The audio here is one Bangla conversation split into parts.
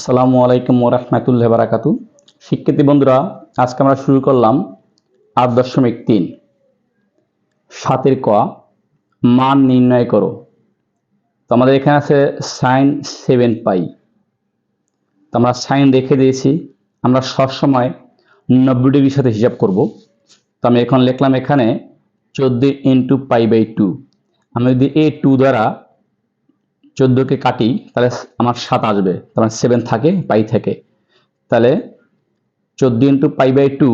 আসসালামু আলাইকুম ওয়া রাহমাতুল্লাহি ওয়া বারাকাতুহু। শিক্ষার্থী বন্ধুরা, আজকে আমরা শুরু করলাম ৮.৩ ৭ ক মান নির্ণয় করো। তো আমাদের এখানে আছে sin 7 পাই। তো আমরা sin রেখে দিয়েছি। আমরা সবসময় 90 ডিগ্রির সাথে হিসাব করব। তো আমি এখন লিখলাম এখানে 14 ইনটু পাই/2। আমি যদি এই 2 দ্বারা 14 কে কাটি তাহলে আমার 7 আসবে। তার মানে 7 থাকে পাই থেকে। তাহলে 14 ইন্টু পাই/2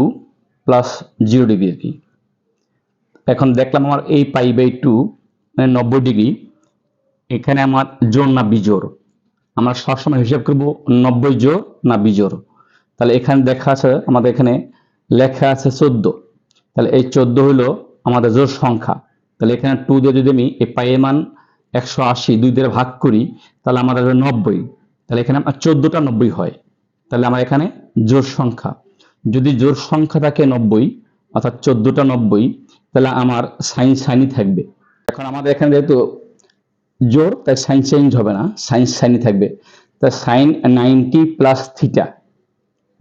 প্লাস 0 ডিগ্রি আর কি। এখন দেখলাম আমার এই পাই/2 মানে 90 ডিগ্রি, এখানে আমার জোড় না বিজোড়। আমরা সবসময় হিসাব করব 90 জোড় না বিজোড়। তাহলে এখানে দেখা আছে, আমাদের এখানে লেখা আছে 14। তাহলে এই 14 হলো আমাদের জোড় সংখ্যা। তাহলে এখানে 2 দিয়ে যদি আমি এই পাইয়ের মান 180 2 দিয়ে ভাগ করি তাহলে আমাদের 90। তাহলে এখানে আমার 14টা 90 হয়। তাহলে আমার এখানে জোড় সংখ্যা, যদি জোড় সংখ্যা থাকে 90 অর্থাৎ 14টা 90, তাহলে আমার সাইন সাইনই থাকবে। এখন আমাদের এখানে যেহেতু জোড় তাই সাইন চেঞ্জ হবে না, সাইন সাইনই থাকবে। তাই সাইন 90 প্লাস থিটা,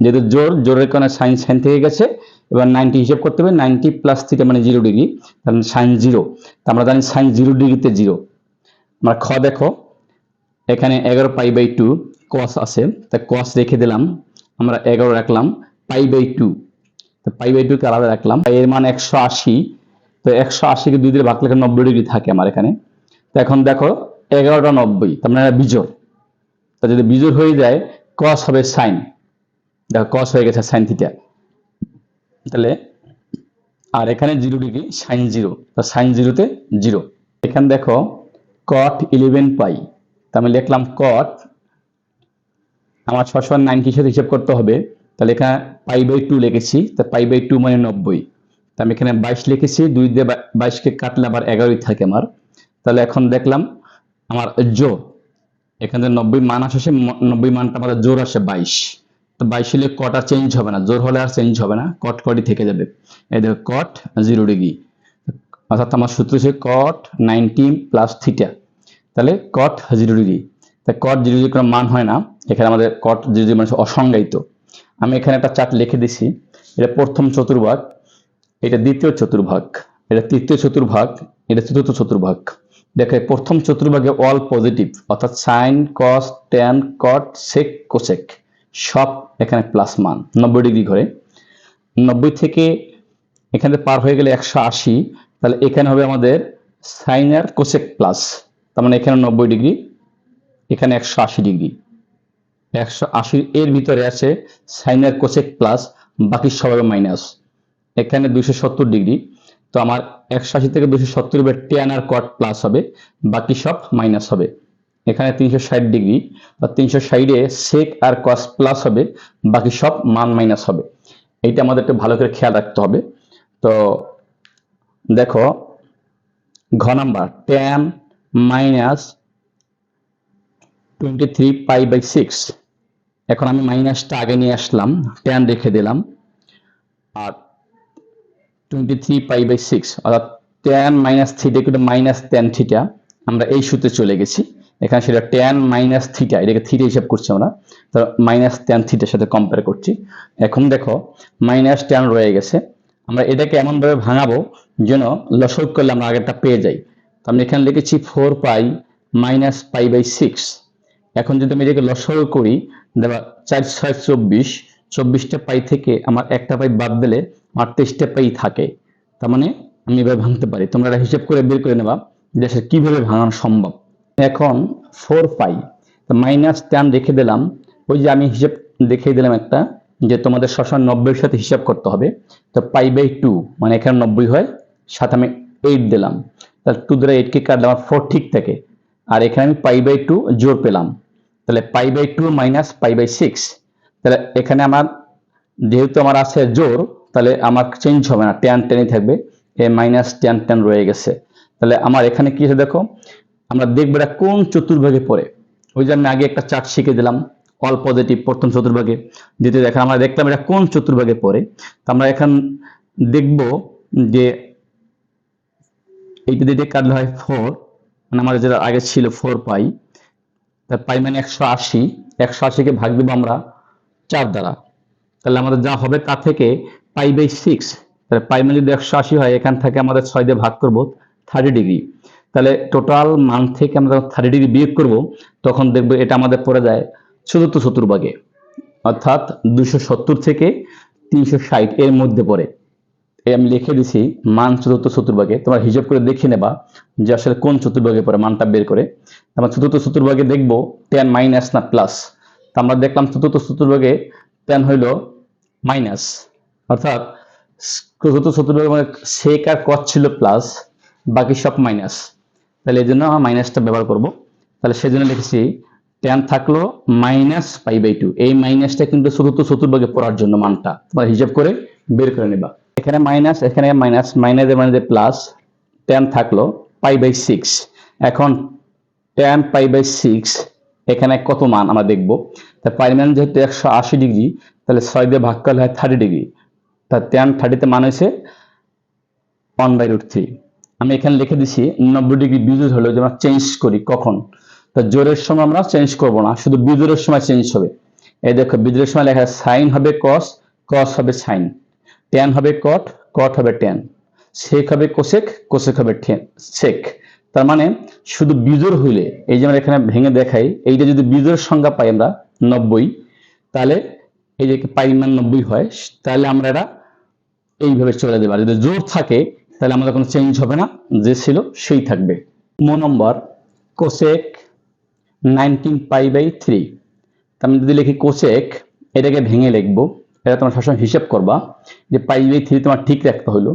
যেহেতু জোরের কারণে সাইন সাইন থেকে গেছে। এবার 90 হিসাব করতে হবে, 90 প্লাস থিটা মানে 0 ডিগ্রি, তাহলে সাইন 0। তা আমরা জানি সাইন 0 ডিগ্রিতে 0। আমরা খ দেখো, এখানে 11 পাই/2 cos আছে, তাই cos রেখে দিলাম। আমরা 11 রাখলাম, পাই/2, তো পাই/2 কে আলাদা রাখলাম। এর মান 180, তো 180 কে 2 দিয়ে ভাগ করলে 90 ডিগ্রি থাকে আমার এখানে। তো এখন দেখো 11টা 90, তার মানে বিজোড়। তা যদি বিজোড় হয়ে যায় cos হবে সাইন। দেখো cos হয়ে গেছে সাইন থিটা। তাহলে আর এখানে 0 ডিগ্রি সাইন 0, তো সাইন 0 তে 0। এখানে দেখো cot 11 পাই, তা আমি লিখলাম cot, আমার সবসময় 90 সাথে হিসাব করতে হবে। তাহলে এখানে পাই/2 লিখেছি, তা পাই/2 মানে 90। তা আমি এখানে 22 লিখেছি, 2 দিয়ে 22 কে কাটলে আবার 11ই থাকে আমার। তাহলে এখন দেখলাম আমার জোড়, এখানে 90 মান আসে, 90 মানটা আমাদের জোড় আসে 22। তো 22 হলে কট আর চেঞ্জ হবে না, জোড় হলে আর চেঞ্জ হবে না, কট কটই থেকে যাবে। এই দেখো কট 0 ডিগ্রি, অর্থাৎ আমার সূত্র হচ্ছে cot 90 প্লাস থিটা। তাহলে cot 0 ডিগ্রি। তাই cot 0 ডিগ্রি কোনো মান হয় না, এখানে আমাদের cot 0 ডিগ্রি মানে অসংজ্ঞায়িত। আমি এখানে একটা চার্ট লিখে দিছি। এটা প্রথম চতুর্ভাগ, এটা দ্বিতীয় চতুর্ভাগ, এটা তৃতীয় চতুর্ভাগ, এটা চতুর্থ চতুর্ভাগ। দেখো প্রথম চতুর্ভাগে অল পজিটিভ, অর্থাৎ sine cos tan cot sec cosec সব এখানে প্লাস মান 90 ডিগ্রি করে। 90 থেকে এখানে পার হয়ে গেলে 180, তাহলে এখানে হবে আমাদের সাইন আর কোসেক প্লাস, তার মানে এখানে 90 ডিগ্রি, এখানে 180 ডিগ্রি। 180 এর ভিতরে আছে সাইন আর কোসেক প্লাস, বাকি সব হবে মাইনাস। এখানে 270 ডিগ্রি, তো আমার 180 থেকে 270 এর ট্যান আর কট প্লাস হবে, বাকি সব মাইনাস হবে। এখানে 360 ডিগ্রি, বা 360 এ সেক আর কস প্লাস হবে, বাকি সব মান মাইনাস হবে। এইটা আমাদের একটু ভালো করে খেয়াল রাখতে হবে। তো দেখো ঘ নাম্বার ট্যান মাইনাস 23 পাই/6। এখন আমি মাইনাসটা আগে নিয়ে আসলাম, ট্যান রেখে দিলাম, আর 23 পাই/6 অর্থাৎ ট্যান মাইনাস থিটা কিন্তু মাইনাস ট্যান থিটা, আমরা এই সূত্রে চলে গেছি। এখানে সেটা ট্যান মাইনাস থিটা, এটাকে থিটা হিসাব করছি আমরা, তো মাইনাস ট্যান থিটার সাথে কম্পেয়ার করছি। এখন দেখো মাইনাস ট্যান রয়ে গেছে, আমরা এটাকে এমনভাবে ভাঙাবো যেন লসক করলে আমরা আগেরটা পেয়ে যাই। তো আমি এখানে লিখেছি 4 পাই মাইনাস পাই/6। এখন যদি আমি এটাকে লসক করি, দেখো 4 6 24, 24টা পাই থেকে আমার একটা পাই বাদ দিলে আমার 23টা পাই থাকে। তার মানে আমি এভাবে ভাঙতে পারি, তোমরা এটা হিসাব করে বের করে নেবা যে কিভাবে ভাঙানো সম্ভব। এখন 4 পাই, তো মাইনাস ট্যান রেখে দিলাম, ওই যে আমি হিসাব দেখিয়ে দিলাম একটা, যে তোমাদের সবসময় 90 এর সাথে হিসাব করতে হবে। তো পাই/2 মানে এখানে 90 হয়, সাথে আমি 8 দিলাম, তাহলে 2 দ্বারা 8 কে কাটলে আমার 4 ঠিক থাকে। আর এখানে আমি পাই/2 জোড় পেলাম, তাহলে পাই/2 মাইনাস পাই/6। তাহলে এখানে আমার যেহেতু আমার আছে জোড়, তাহলে আমার চেঞ্জ হবে না, ট্যান ট্যানই থাকবে, এ মাইনাস ট্যান ট্যান রয়ে গেছে। তাহলে আমার এখানে কি আছে দেখো, আমরা দেখবো এটা কোন চতুর্ভাগে পড়ে। ওই যে আমি আগে একটা চার্ট শিখে দিলাম, অল পজিটিভ প্রথম চতুর্ভাগে, দ্বিতীয় দেখেন আমরা দেখলাম এটা কোন চতুর্ভাগে পড়ে। তো আমরা এখন দেখব যে এইটা দিয়ে কাটলে হয় 4, মানে আমার যেটা আগে ছিল 4 পাই, তার পাই মানে 180, 180কে ভাগ দেবো আমরা 4 দ্বারা, তাহলে আমাদের যা হবে তা থেকে পাই/6, তাহলে পাই মানে যদি 180 হয়, এখান থেকে আমাদের 6 দিয়ে ভাগ করব 30 ডিগ্রি, তাহলে টোটাল মান থেকে আমরা 30 ডিগ্রি বিয়োগ করব, তখন দেখবো এটা আমাদের পড়ে যায় চতুর্থ চতুর্ভাগে, অর্থাৎ 270 থেকে 360 এর মধ্যে পড়ে। এই আমি লিখে দিছি মান চতুর্থ চতুর্ভাগে, তোমরা হিসাব করে দেখে নেবা যে আসলে কোন চতুর্ভাগে পড়ে, মানটা বের করে। আমরা চতুর্থ চতুর্ভাগে দেখবো tan মাইনাস না প্লাস, আমরা দেখলাম চতুর্থ চতুর্ভাগে tan হইল মাইনাস, অর্থাৎ চতুর্থ চতুর্ভাগে মানে sec আর cos ছিল প্লাস, বাকি সব মাইনাস, তাহলে এই জন্য আমরা মাইনাসটা ব্যবহার করব। তাহলে সেজন্য লিখেছি tan থাকলো -π/2, এই মাইনাসটা কিন্তু চতুর্থ চতুর্ভাগে পড়ার জন্য মানটা তোমরা হিসাব করে বের করে নেবা। এখানে মাইনাস, এখানে মাইনাস, মাইনাসের মানে প্লাস, tan থাকলো π/6। এখন tan π/6 এখানে কত মান আমরা দেখব, তা পাই মান যেহেতু 180 ডিগ্রি, তাহলে 6 দিয়ে ভাগ করলে হয় 30 ডিগ্রি, তা tan 30 তে মান হয়েছে 1/√3। আমি এখানে লিখে দিছি 90 ডিগ্রি বিজোড় হলো যে আমরা চেঞ্জ করি কখন, তা জোরের সময় আমরা চেঞ্জ করব না, শুধু বিজোড়ের সময় চেঞ্জ হবে। এই দেখো বিজোড়ের সময় লেখা সাইন হবে cos, cos হবে সাইন, tan হবে cot, cot হবে tan, sec হবে cosec, cosec হবে sec। তার মানে শুধু বিজোড় হইলে, এই যে আমরা এখানে ভেঙে দেখাই, এইটা যদি বিজোড়ের সংখ্যা পাই আমরা 90, তাহলে এই যে পাই মান 90 হয়, তাহলে আমরা এটা এইভাবে চলে দেব। আর যদি জোড় থাকে তাহলে আমাদের কোনো চেঞ্জ হবে না, যে ছিল সেই থাকবে। নম্বর cosec 19π/3, আমি যদি লিখি cosec, এটাকে ভেঙে লিখবো, এটা তোমার সবসময় হিসাব করবা যে π/3 তোমার ঠিক রাখতে হলো।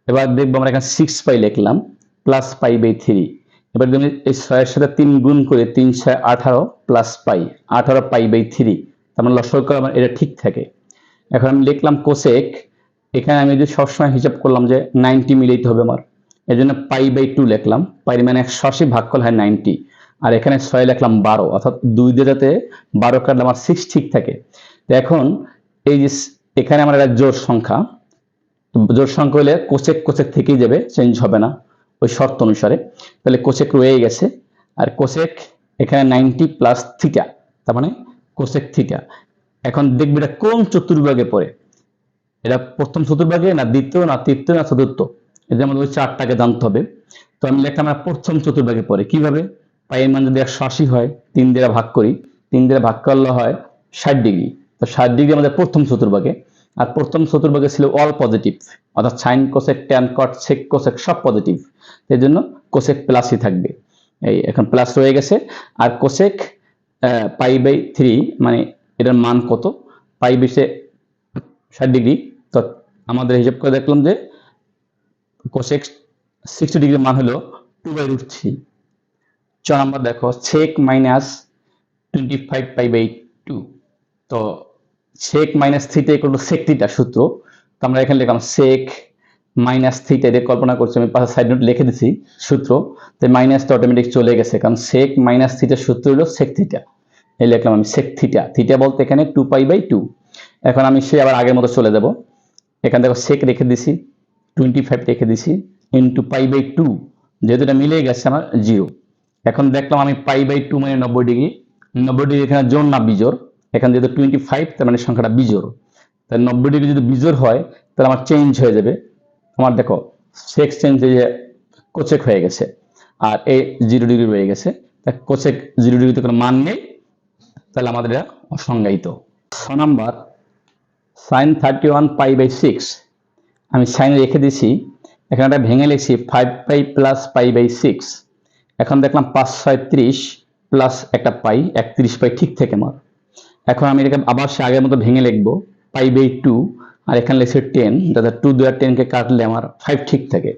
এবার দেখবো আমরা এখানে 6π লিখলাম প্লাস π/3, এবার যদি এই 6 এর সাথে 3 গুণ করে 3 6 18 প্লাস পাই 18 π/3, তার মানে লসাগু করে আমার এটা ঠিক থাকে। এখন আমি লিখলাম cosec, এখানে আমি যদি সবসময় হিসাব করলাম যে 90 মিলাইতে হবে আমার, এই জন্য π/2 লিখলাম, পাই মানে 180 ভাগ করলে হয় 90, আর এখানে 6 লিখলাম 12, অর্থাৎ 2 দিয়ে যাতে 12 কাটলে আমার 6 ঠিক থাকে। তো এখন এই যে এখানে আমার একটা জোড় সংখ্যা, জোড় সংখ্যা হলে কোসেক কোসেক থেকেই যাবে, চেঞ্জ হবে না ওই শর্ত অনুসারে, তাহলে কোসেক রয়ে গেছে। আর কোসেক এখানে 90 প্লাস থিটা, তার মানে কোসেক থিটা। এখন দেখবে এটা কোন চতুর্ভাগে পড়ে, এটা প্রথম চতুর্ভাগে না দ্বিতীয় না তৃতীয় না চতুর্থ, এটা আমাদের ওই চারটাকে জানতে হবে। তো আমি লিখলাম প্রথম চতুর্ভাগে পড়ে। কিভাবে, পাই এর মান যদি 180 হয়, 3 দিয়ে ভাগ করি, 3 দিয়ে ভাগ করলে হয় 60 ডিগ্রি, তো 60 ডিগ্রি আমাদের প্রথম চতুর্ভাগে। আর প্রথম চতুর্ভাগে ছিল অল পজিটিভ, অর্থাৎ sine cosec tan cot sec cosec সব পজিটিভ, এই জন্য কোসেক প্লাসই থাকবে। এই এখন প্লাস রয়ে গেছে। আর কোসেক π/3 মানে এটার মান কত, π/60 ডিগ্রি, তো আমাদের হিসাব করে দেখলাম যে কোসেক 60 ডিগ্রির মান হলো 2/√3। 4 নাম্বার দেখো sec মাইনাস 25 π/2, তো sec minus theta equal to sec theta সূত্র, তো আমরা এখানে লিখলাম sec মাইনাস থিটা, এটা কল্পনা করছি আমি, পাশে সাইড নোট লিখে দিছি সূত্র, তো মাইনাসটা অটোমেটিক চলে গেছে, কারণ sec মাইনাস থিটার সূত্র হলো sec থিটা, এই লিখলাম আমি sec থিটা, থিটা বলতে এখানে 2π/2। এখন আমি সে আবার আগের মতো চলে যাব, এখানে দেখো sec রেখে দিছি, 25 রেখে দিছি, ইন্টু π/2, যেহেতু এটা মিলে গেছে আমার 0। এখন দেখলাম আমি π/2 মানে 90 ডিগ্রি, 90 ডিগ্রি এখানে জোড় না বিজোড়, এখানে যেহেতু 25 তার মানে সংখ্যাটা বিজোড়, তাহলে 90 ডিগ্রি যদি বিজোড় হয় তাহলে আমার চেঞ্জ হয়ে যাবে, আমার দেখো সেক চেঞ্জ হয়ে কোসেক হয়ে গেছে, আর এই 0 ডিগ্রি রয়ে গেছে, তা কোসেক 0 ডিগ্রিতে কোনো মান নেই, তাহলে আমাদের এটা অসংজ্ঞায়িত। 6 নাম্বার sin 31 π/6, আমি সাইন রেখে দিছি, এখানে একটা ভেঙে লিখছি 5π প্লাস π/6। এখন দেখলাম 5 6 30 প্লাস একটা পাই 31 পাই ঠিক থেকে আমার। এখন আমি এটাকে আবার সে আগের মতো ভেঙে লিখবো π/2, আর এখানে লিখছি 10, যাতে 2 দ্বারা 10 কে কাটলে আমার 5 ঠিক থাকে।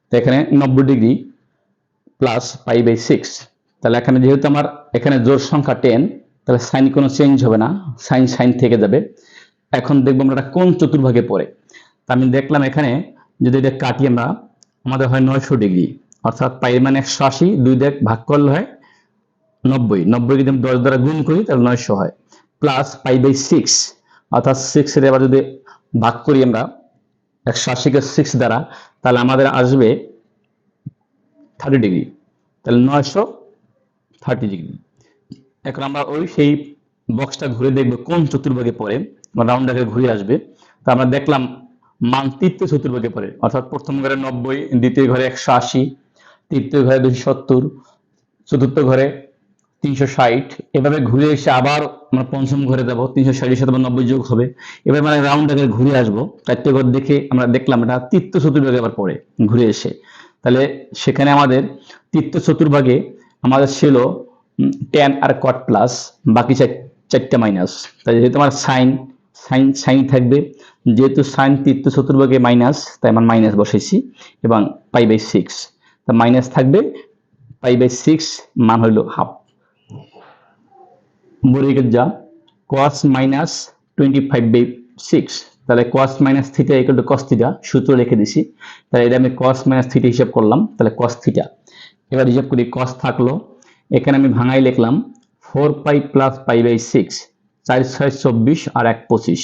তো এখানে 90 ডিগ্রি প্লাস π/6, তাহলে এখানে যেহেতু আমার এখানে জোড় সংখ্যা 10, তাহলে সাইন কোনো চেঞ্জ হবে না, সাইন সাইন থেকে যাবে। এখন দেখবো আমরা কোন চতুর্ভাগে পড়ে, তা আমি দেখলাম এখানে যদি এটা কাটি আমরা, আমাদের হয় 900 ডিগ্রি, অর্থাৎ পাই মানে 180, 2 দিয়ে ভাগ করলে হয় 90, 90 যদি আমি 10 দ্বারা গুণ করি তাহলে 900 হয়, প্লাস π/6, অর্থাৎ 6 এর এবার যদি ভাগ করি আমরা 180 কে 6 দ্বারা, তাহলে আমাদের আসবে 30 ডিগ্রি, তাহলে 930 ডিগ্রি। এখন আমরা ওই সেই বক্সটা ঘুরে দেখবো কোন চতুর্ভাগে পড়ে, রাউন্ড আকারে ঘুরে আসবে। তো আমরা দেখলাম মান তৃতীয় চতুর্ভাগে পড়ে, অর্থাৎ প্রথম ঘরে 90, দ্বিতীয় ঘরে 180, তৃতীয় ঘরে 270, চতুর্থ ঘরে 360, এভাবে ঘুরে এসে আবার আমরা পঞ্চম ঘরে যাবো, 360 সাথে 90 যোগ হবে। এবার মানে রাউন্ড আকারে ঘুরে আসবো, চারটে ঘর দেখে আমরা দেখলাম এটা তৃতীয় চতুর্ভাগে আবার পড়ে ঘুরে এসে। তাহলে সেখানে আমাদের তৃতীয় চতুর্ভাগে আমাদের ছিল tan আর cot প্লাস, বাকি চারটা মাইনাস। তাই যেহেতু আমার সাইন সাইন সাইন থাকবে, যেহেতু সাইন তৃতীয় চতুর্ভাগে মাইনাস, তাই আমার মাইনাস বসাইছি এবং π/6, তা মাইনাস থাকবে, π/6 মান হইল হাফ। বর্গের যা cos মাইনাস 25/6, তাহলে cos minus theta equal to cos theta, সূত্র লিখে দিছি। তাহলে এটা আমি cos মাইনাস থিটা হিসাব করলাম, তাহলে cos থিটা। এবার হিসাব করি, cos থাকলো, এখানে আমি ভাঙাই লিখলাম 4π প্লাস π/6, 4 6 24 আর 1 25,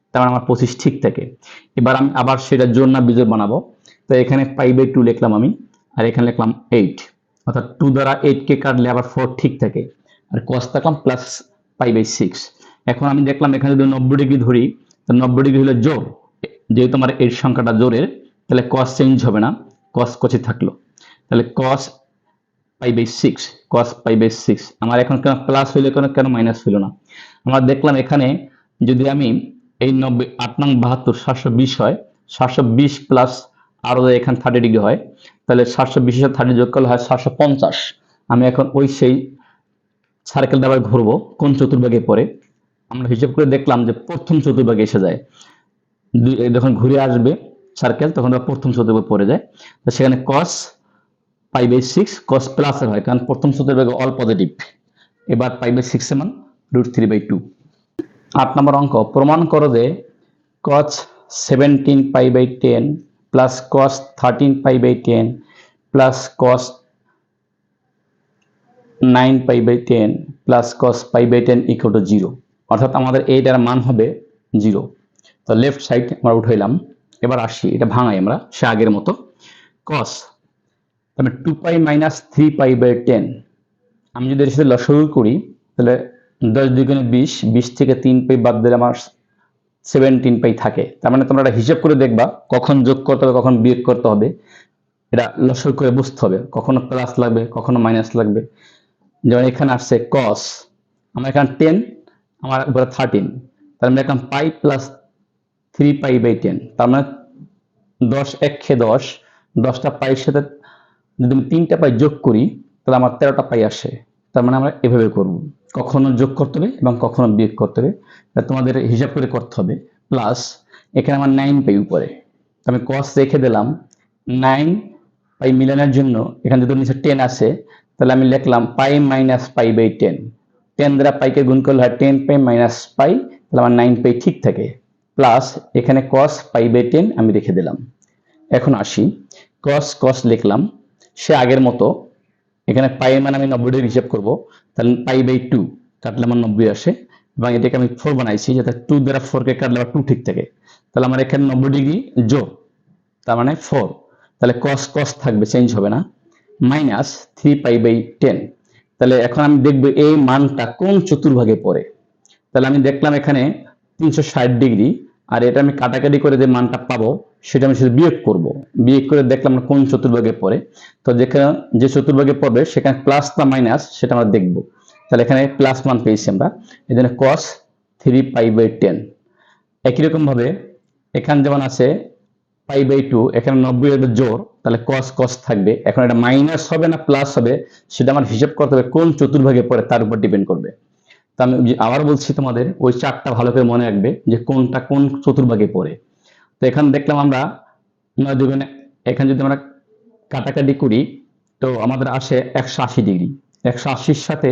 তার মানে আমার 25 ঠিক থাকে। এবার আমি আবার সেটা জোড় না বিজোড় বানাবো, তো এখানে π/2 লিখলাম আমি, আর এখানে লিখলাম 8, অর্থাৎ 2 দ্বারা 8 কে কাটলে আবার 4 ঠিক থাকে, আর cos থাকলাম প্লাস π/6। এখন আমি দেখলাম এখানে যদি 90 ডিগ্রি ধরি, তো 90 ডিগ্রি হলে জোড়, যেহেতু আমার এর সংখ্যাটা জোড়ের, তাহলে cos চেঞ্জ হবে না, cos cos থাকলো। তাহলে cos π/6, cos π/6 আমার এখন কেন প্লাস হইলো, কেন মাইনাস হইলো না? আমরা দেখলাম এখানে যদি আমি এই 90 8 নং 72 720 হয়, 720 প্লাস আরো এখানে 30 ডিগ্রি হয়, তাহলে 720 এর সাথে 30 যোগ করলে হয় 750। আমি এখন ওই সেই সার্কেলটা আবার ঘুরবো কোন চতুর্ভাগে পড়ে। আমরা হিসাব করে দেখলাম যে প্রথম চতুর্ভাগে এসে যায়, যখন ঘুরে আসবে সার্কেল তখন প্রথম চতুর্ভাগে পড়ে যায়। তো সেখানে cos π/6 cos প্লাস এর হয়, কারণ প্রথম চতুর্ভাগে অল পজিটিভ। এবার π/6 এর মান √3/2। 8 নম্বর অঙ্ক, প্রমাণ করো যে cos 17π/10 plus cos 13π/10 plus cos 9π/10 plus cos π/10 equal to 0, অর্থাৎ আমাদের এইটার মান হবে 0। তো লেফট সাইড আমরা উঠাইলাম। এবার আসি, এটা ভাঙাই আমরা সে আগের মতো। cos তাহলে 2π মাইনাস 3π/10, আমি যদি এর সাথে লসাগু করি, তাহলে 10 দুগুণে 20, 20 থেকে 3π বাদ দিলে আমার 17π থাকে। তার মানে তোমরা এটা হিসাব করে দেখবা কখন যোগ করতে হবে কখন বিয়োগ করতে হবে, এটা লসাগু করে বুঝতে হবে, কখনো প্লাস লাগবে কখনো মাইনাস লাগবে। যেমন এখানে আসছে cos, আমার এখানে 10, আমার উপরে 13, তার মানে এখন পাই প্লাস 3π/10, তার মানে 10 1 খেয়ে 10, 10টা পাইয়ের সাথে যদি আমি 3টা পাই যোগ করি, তাহলে আমার 13টা পাই আসে। তার মানে আমরা এভাবে করব, কখনো যোগ করতে হবে এবং কখনো বিয়োগ করতে হবে, তোমাদের হিসাব করে করতে হবে। প্লাস এখানে আমার 9 পাই উপরে, আমি cos রেখে দিলাম, 9 পাই মিলানোর জন্য এখানে যদি নিচে 10 আসে, তাহলে আমি লিখলাম পাই মাইনাস π/10, 10 দ্বারা পাইকে গুণ করলে হয় 10π মাইনাস পাই, তাহলে আমার 9π ঠিক থাকে। প্লাস এখানে cos π/10 আমি রেখে দিলাম। এখন আসি, cos cos লিখলাম সে আগের মতো, এখানে পাই মানে আমি 90 ডিগ্রি হিসাব করব, তাহলে π/2 কাটলে আমার 90 আসে, এবং এটাকে আমি 4 বানাইছি যাতে 2 দ্বারা 4 কে কাটলে আবার 2 ঠিক থাকে। তাহলে আমার এখানে 90 ডিগ্রি যোগ, তার মানে 4, তাহলে cos cos থাকবে, চেঞ্জ হবে না, মাইনাস 3π/10। তাহলে এখন আমি দেখব এই মানটা কোন চতুর্ভাগে পড়ে। তাহলে আমি দেখলাম এখানে 360 ডিগ্রি, আর এটা আমি কাটাকাটি করে যে মানটা পাবো সেটা আমি শুধু বিয়োগ করব, বিয়োগ করে দেখলাম কোন চতুর্ভাগে পড়ে। তো যেখানে যে চতুর্ভাগে পড়বে সেখানে প্লাস না মাইনাস সেটা আমরা দেখব। তাহলে এখানে প্লাস মান পেয়েছি আমরা, এই জন্য cos 3π/10। একই রকম ভাবে এখানে যেমন আছে π/2, এখানে 90 এর জোর, তাহলে cos cos থাকবে। এখন এটা মাইনাস হবে না প্লাস হবে সেটা আমার হিসাব করতে হবে কোন চতুর্ভাগে পড়ে, তার উপর ডিপেন্ড করবে। তা আমি আবার বলছি তোমাদের ওই চারটা ভালো করে মনে রাখবে যে কোনটা কোন চতুর্ভাগে পড়ে। তো এখানে দেখলাম আমরা 9 দুগুণে, এখানে যদি আমরা কাটাকাটি করি তো আমাদের আসে 180 ডিগ্রি, 180-র সাথে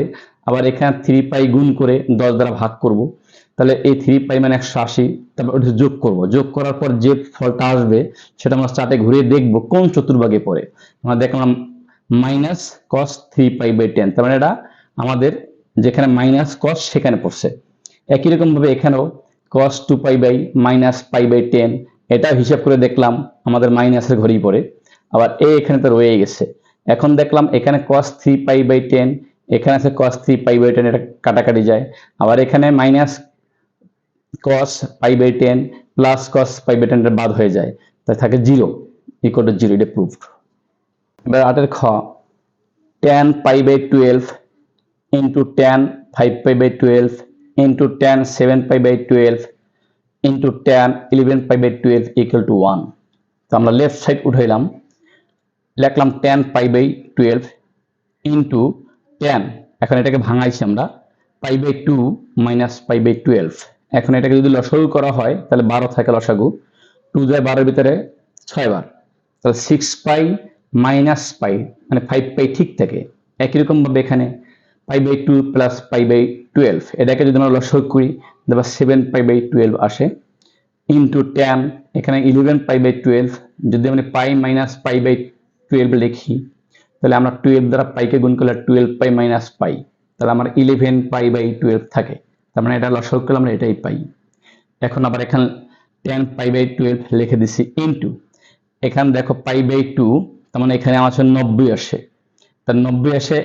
আবার এখানে 3π গুণ করে 10 দ্বারা ভাগ করব, তাহলে এই 3π মানে 180, তারপর ওটা যোগ করব, যোগ করার পর যে ফলটা আসবে সেটা আমরা চার্টে ঘুরিয়ে দেখব কোন চতুর্ভাগে পড়ে। আমরা দেখলাম মাইনাস cos 3π/10, তার মানে এটা আমাদের যেখানে মাইনাস cos সেখানে পড়ছে। একই রকম ভাবে এখানেও cos 2π মাইনাস π/10, এটা হিসাব করে দেখলাম আমাদের মাইনাসের ঘরেই পড়ে, আবার এখানে তো রয়ে গেছে। এখন দেখলাম এখানে cos 3π/10, এখানে আছে cos 3 π/10, এটা কাটাকাটি যায়। আবার এখানে মাইনাস cos π/10 প্লাস cos π/10 এটা বাদ হয়ে যায়, তাই থাকে 0 ইকুয়াল টু 0, এটা প্রুভড। এবার 8 এর খ, tan π/12 into tan 5π/12 into tan 7π/12 into tan 11π/12 equal to 1। তো আমরা লেফট সাইড উঠাইলাম, লিখলাম tan π/12 ইন্টু tan, এখন এটাকে ভাঙাইছি আমরা π/2 মাইনাস π/12। এখন এটাকে যদি লসাগু করা হয় তাহলে 12 থাকে লসাগু, 2 যায় 12 এর ভিতরে 6 বার, তাহলে 6π মাইনাস π মানে 5π ঠিক থাকে। একই রকম ভাবে এখানে π/2 প্লাস π/12, এটাকে যদি আমরা লসাগু করি তাহলে 7π/12 আসে ইন্টু tan, এখানে 11π/12, যদি আমরা π মাইনাস π/12 লিখি তাহলে আমরা 12 দ্বারা পাইকে গুণ করলে 12π মাইনাস π, তাহলে আমার 11π/12 থাকে। তার মানে এটা লসাগু করলে আমরা এটাই পাই। এখন আবার এখানে tan π/12 লিখে দিছি ইন্টু, এখানে দেখো π/2, তার মানে এখানে আমার 90 আসে, তার 90 আসে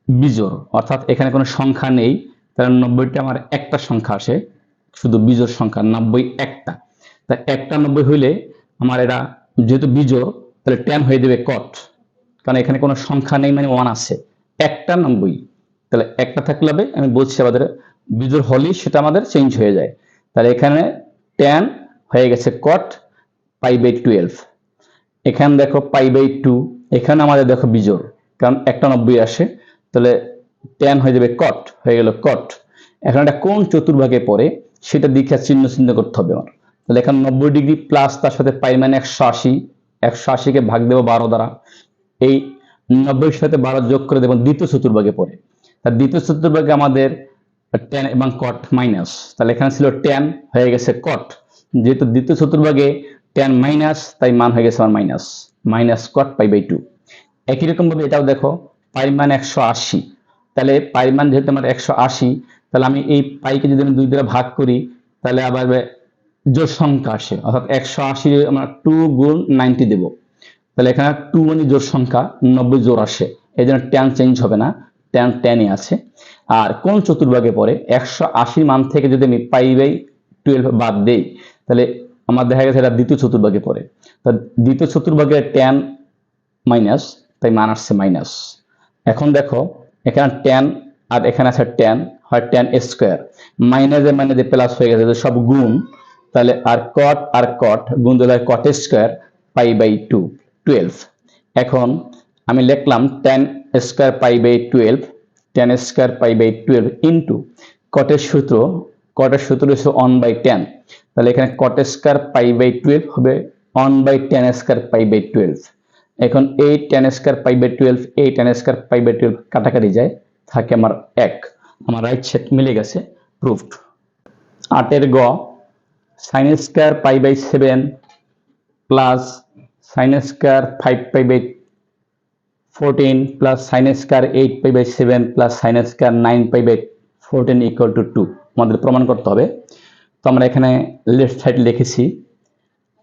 বিজোড়, অর্থাৎ এখানে কোনো সংখ্যা নেই, তাহলে 90টা আমার একটা সংখ্যা আসে, শুধু বিজোড় সংখ্যা 90 একটা। তা একটা 90 হইলে আমার এটা যেহেতু বিজোড় তাহলে tan হয়ে যাবে cot, কারণ এখানে কোনো সংখ্যা নেই মানে 1 আছে, একটা 90, তাহলে একটা থাকলে হবে, আমি বলছি আমাদের বিজোড় হলেই সেটা আমাদের চেঞ্জ হয়ে যায়। তাহলে এখানে tan হয়ে গেছে cot π/12। এখানে দেখো π/2, এখানে আমাদের দেখো বিজোড়, কারণ একটা 90 আসে, তাহলে tan হয়ে যাবে cot, হয়ে গেল cot। এখন এটা কোন চতুর্ভাগে পড়ে সেটা দিকে চিহ্ন করতে হবে আমার। তাহলে এখানে 90 ডিগ্রি প্লাস তার সাথে পাই মানে 180, 180 কে ভাগ দেব 12 দ্বারা, এই 90 এর সাথে 12 যোগ করে দেব দ্বিতীয় চতুর্ভাগে পড়ে। তার দ্বিতীয় চতুর্ভাগে আমাদের tan এবং cot মাইনাস, তাহলে এখানে ছিল tan হয়ে গেছে cot, যেহেতু দ্বিতীয় চতুর্ভাগে tan মাইনাস তাই মান হয়ে গেছে আমার মাইনাস, মাইনাস cot π/2। একই রকম ভাবে এটাও দেখো পাই মান 180, তাহলে পাই মান যেহেতু আমার 180, তাহলে আমি এই পাইকে যদি আমি 2 দ্বারা ভাগ করি তাহলে আবার জোড় সংখ্যা আসে, অর্থাৎ 180 আমরা 2 গুণ 90 দেব, তাহলে এখানে 2 মানে জোড় সংখ্যা, 90 জোড় আসে, এই জন্য tan চেঞ্জ হবে না, tan tanই আছে। আর কোন চতুর্ভাগে পড়ে 180 মান থেকে যদি আমি π/12 বাদ দেই তাহলে আমার দেখা গেছে এটা দ্বিতীয় চতুর্ভাগে পড়ে, তো দ্বিতীয় চতুর্ভাগে tan মাইনাস, তাই মান আসছে মাইনাস। এখন দেখো এখানে tan আর এখানে আছে tan, হয় tan স্কয়ার, মাইনাসে প্লাস হয়ে গেছে, সব গুণ, তাহলে আর cot গুণ দিলে cot স্কয়ার π/2 12। এখন আমি লিখলাম tan square π/12, tan square π/12 into cot এর সূত্র হচ্ছে 1/10, তাহলে এখানে cot স্কয়ার π/12 হবে 1/10 স্কয়ার π/12। এখন এই tan স্কয়ার π/12 এই tan স্কয়ার π/12 কাটাকাটি যায়, থাকে আমার 1, আমার রাইট সাইড মিলে গেছে, প্রুভড। 8 এর গ, sin square π/7 plus sin square 5π/14 plus sin square 8π/7 plus sin square 9π/14 equal to 2 আমাদের প্রমাণ করতে হবে। তো আমরা এখানে লেফট সাইড লিখেছি,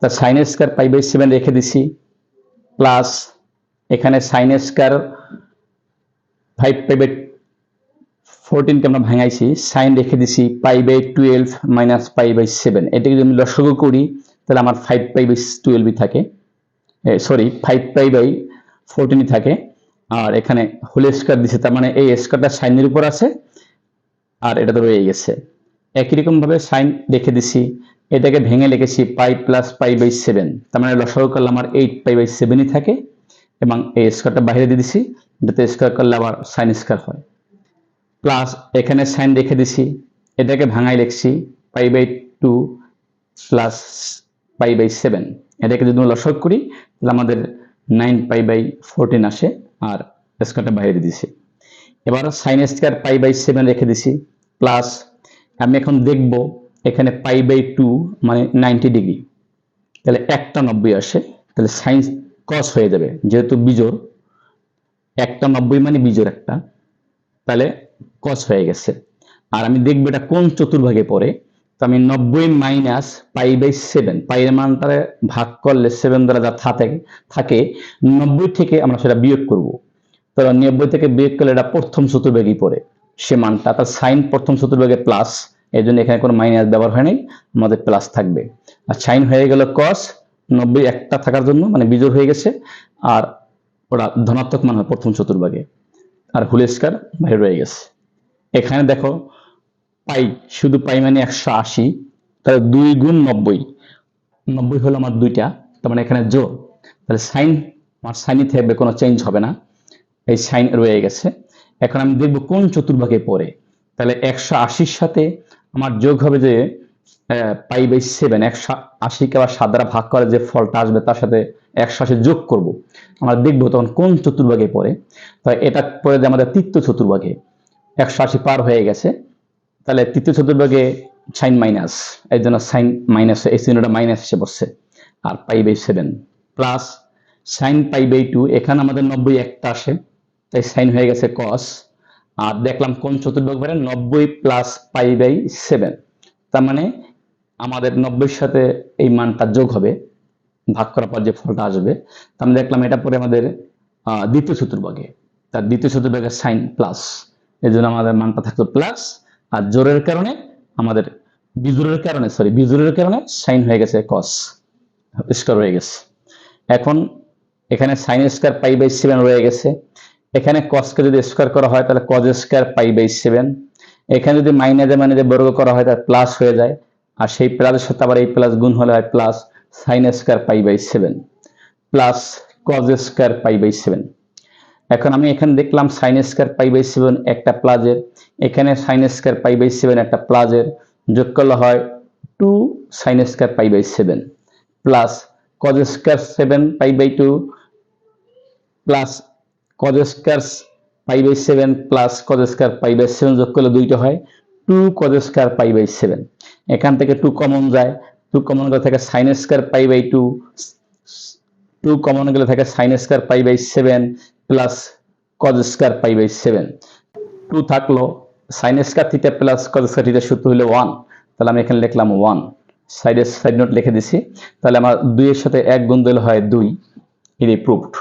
তা sin স্কয়ার π/7 রেখে দিছি, প্লাস এখানে sin স্কয়ার 5π/14 কে আমরা ভাঙাইছি, sin রেখে দিছি, π/12 মাইনাস π/7, এটাকে যদি আমি লসাগু করি তাহলে আমার 5π/12 থাকে, সরি 5π/14 থাকে, আর এখানে হোল স্কয়ার দিছে, তার মানে এই স্কয়ারটা সাইনের উপর আছে আর এটা তো রয়ে গেছে। একই রকম ভাবে sin রেখে দিছি, এটাকে ভেঙে লিখেছি π প্লাস π/7, তার মানে লসাগু করলে আমার 8π/7 থাকে, এবং এই স্কয়ারটা বাইরে দিয়ে দিছি, যাতে স্কয়ার করলে আবার sin স্কয়ার হয়, প্লাস এখানে sin রেখে দিছি, এটাকে ভাঙাই লিখছি π/2 প্লাস π/7, এটাকে যদি আমরা লসাগু করি তাহলে আমাদের 9π/14 আসে, আর স্কয়ারটা বাইরে দিয়ে দিছি। এবার sin স্কয়ার π/7 রেখে দিছি, প্লাস আমি এখন দেখব এখানে π/2 মানে 90 ডিগ্রি, তাহলে একটা 90 আসে, তাহলে sin cos হয়ে যাবে, যেহেতু বিজোড় একটা 90 মানে বিজোড় একটা, তাহলে cos হয়ে গেছে। আর আমি দেখব এটা কোন চতুর্ভাগে পড়ে, তো আমি 90 মাইনাস π/7, পাই এর মানটা ভাগ করলে 7 দ্বারা যা থাকে 90 থেকে আমরা সেটা বিয়োগ করব, তো তাহলে 90 থেকে বিয়োগ করলে এটা প্রথম চতুর্ভাগই পড়ে সে মানটা, তার সাইন প্রথম চতুর্ভাগে প্লাস, এই জন্য এখানে কোনো মাইনাস ব্যবহার হয় নাই, আমাদের প্লাস থাকবে। আর সাইন হয়ে গেল কস, 90 একটা থাকার জন্য মানে বিজোড় হয়ে গেছে, আর ওরা ধনাত্মক মান হয় প্রথম চতুর্ভাগে, আর হোল স্কয়ার বাইরে রয়ে গেছে। এখানে দেখো পাই, শুধু পাই মানে 180, তাহলে 2 গুণ 90, 90 হলো আমার দুইটা, তার মানে এখানে যোগ, তাহলে সাইন আমার সাইনই থাকবে, কোনো চেঞ্জ হবে না, এই সাইন রয়ে গেছে। এখন আমি দেখব কোন চতুর্ভাগে পড়ে, তাহলে 180-র সাথে আমার যোগ হবে যে পাই বাই 7, 180-কে আবার 7 দ্বারা ভাগ করে যে ফলটা আসবে তার সাথে 180 যোগ করব, আমরা দেখবো তখন কোন চতুর্ভাগে পড়ে। তাই এটা পড়ে যে আমাদের তৃতীয় চতুর্ভাগে, 180 পার হয়ে গেছে, তাহলে তৃতীয় চতুর্ভাগে সাইন মাইনাস, এই জন্য সাইন মাইনাস, এই চিহ্নটা মাইনাস এসে বসছে, আর pi by 7 plus sine pi by 2, এখানে আমাদের 90 একটা আসে, তাই সাইন হয়ে গেছে কস, আর দেখলাম কোন চতুর্ভাগ পড়ে 90 প্লাস পাই বাই 7, তার মানে আমাদের 90-এর সাথে এই মানটা যোগ হবে, ভাগ করার পর যে ফলটা আসবে, তা আমরা দেখলাম এটা পরে আমাদের দ্বিতীয় চতুর্ভাগে, তার দ্বিতীয় চতুর্ভাগে সাইন প্লাস, এই জন্য আমাদের মানটা থাকতো প্লাস, আর জোরের কারণে আমাদের বিজোড়ের কারণে সাইন হয়ে গেছে কস স্কয়ার হয়ে গেছে। এখন এখানে সাইন স্কয়ার পাই বাই 7 রয়ে গেছে, এখানে কসকে যদি স্কয়ার করা হয় তাহলে কজ স্কয়ার পাই বাই 7, এখানে যদি মাইনাসে বর্গ করা হয় তাহলে প্লাস হয়ে যায়, আর সেই প্লাসের সাথে আবার এই প্লাস গুণ হলে হয় plus sine square pi by 7 plus cos square pi by 7। এখন আমি এখানে দেখলাম সাইন স্কয়ার পাই বাই 7 একটা প্লাসের, এখানে সাইন স্কয়ার পাই বাই 7 একটা প্লাসের, যোগ করলে হয় 2 sine square pi by 7 plus cos square 7 pi by 2 plus cos square pi by 7 plus cos square pi by 7 যোগ করলে দুইটা হয় 2 কজ স্কয়ার পাই বাই 7। এখান থেকে 2 কমন যায়, 2 কমন গেলে থাকে sine square pi by 2, 2 common গেলে থাকে sine square pi by 7 plus cos square pi by 7। 2 থাকলো, sine square theta plus cos square theta সূত্র হলো 1, তাহলে আমি এখানে লিখলাম 1, সাইড নোট লিখে দিছি, তাহলে আমার 2 এর সাথে 1 গুণ দিলে হয় 2, এটাই প্রুভড।